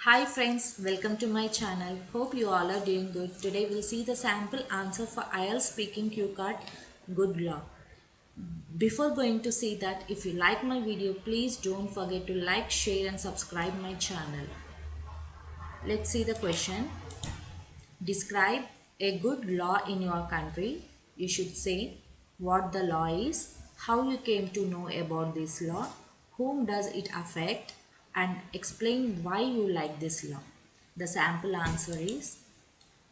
Hi friends, welcome to my channel. Hope you all are doing good. Today we'll see the sample answer for IELTS speaking cue card Good Law. Before going to see that, if you like my video, please don't forget to like, share and subscribe my channel. Let's see the question. Describe a good law in your country. You should say what the law is, how you came to know about this law, whom does it affect, and explain why you like this law. The sample answer is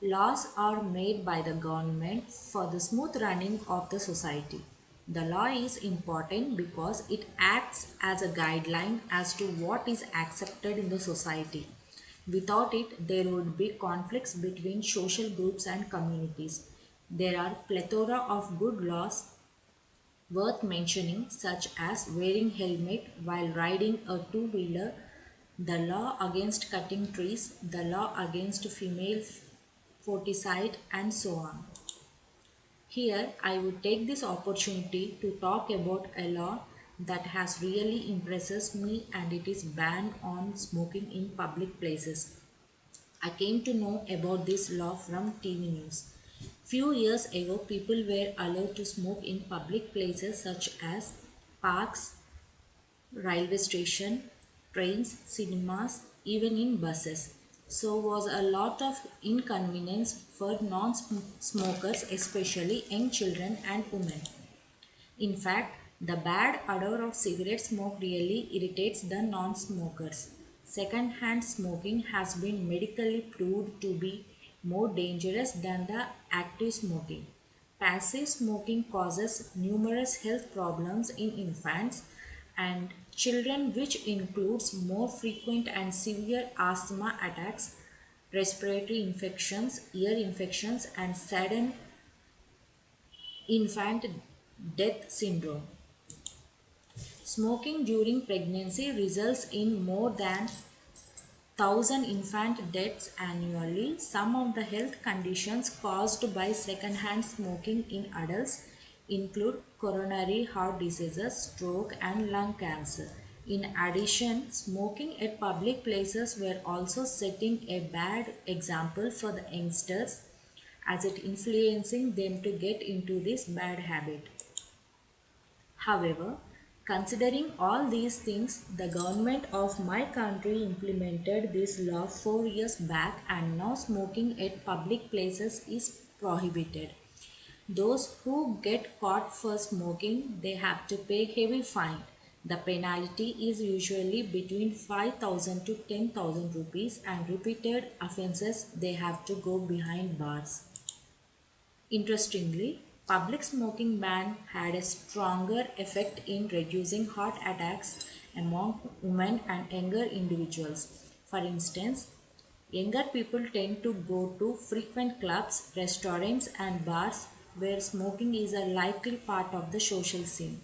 laws are made by the government for the smooth running of the society. The law is important because it acts as a guideline as to what is accepted in the society. Without it, there would be conflicts between social groups and communities. There are plethora of good laws worth mentioning, such as wearing helmet while riding a two-wheeler, the law against cutting trees, the law against female foeticide, and so on. Here, I would take this opportunity to talk about a law that has really impresses me, and it is ban on smoking in public places. I came to know about this law from TV news. Few years ago, people were allowed to smoke in public places such as parks, railway station, trains, cinemas, even in buses. So was a lot of inconvenience for non-smokers, especially young children and women. In fact, the bad odor of cigarette smoke really irritates the non-smokers. Second-hand smoking has been medically proved to be more dangerous than the active smoking. Passive smoking causes numerous health problems in infants and children, which includes more frequent and severe asthma attacks, respiratory infections, ear infections, and sudden infant death syndrome. Smoking during pregnancy results in more than 1,000 infant deaths annually. Some of the health conditions caused by secondhand smoking in adults include coronary heart diseases, stroke, and lung cancer. In addition, smoking at public places were also setting a bad example for the youngsters as it influencing them to get into this bad habit. However, considering all these things, the government of my country implemented this law 4 years back, and now smoking at public places is prohibited. Those who get caught for smoking, they have to pay heavy fine. The penalty is usually between 5,000 to 10,000 rupees, and repeated offences they have to go behind bars. Interestingly, public smoking ban had a stronger effect in reducing heart attacks among women and younger individuals. For instance, younger people tend to go to frequent clubs, restaurants, and bars where smoking is a likely part of the social scene.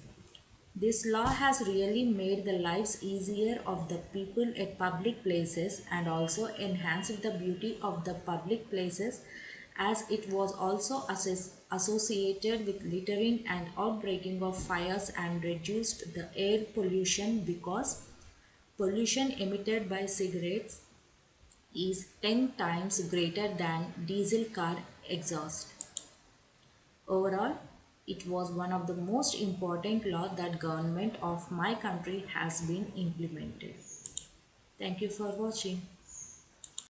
This law has really made the lives easier of the people at public places and also enhanced the beauty of the public places, as it was also associated with littering and outbreaking of fires, and reduced the air pollution because pollution emitted by cigarettes is 10 times greater than diesel car exhaust. Overall, it was one of the most important law that government of my country has been implemented. Thank you for watching.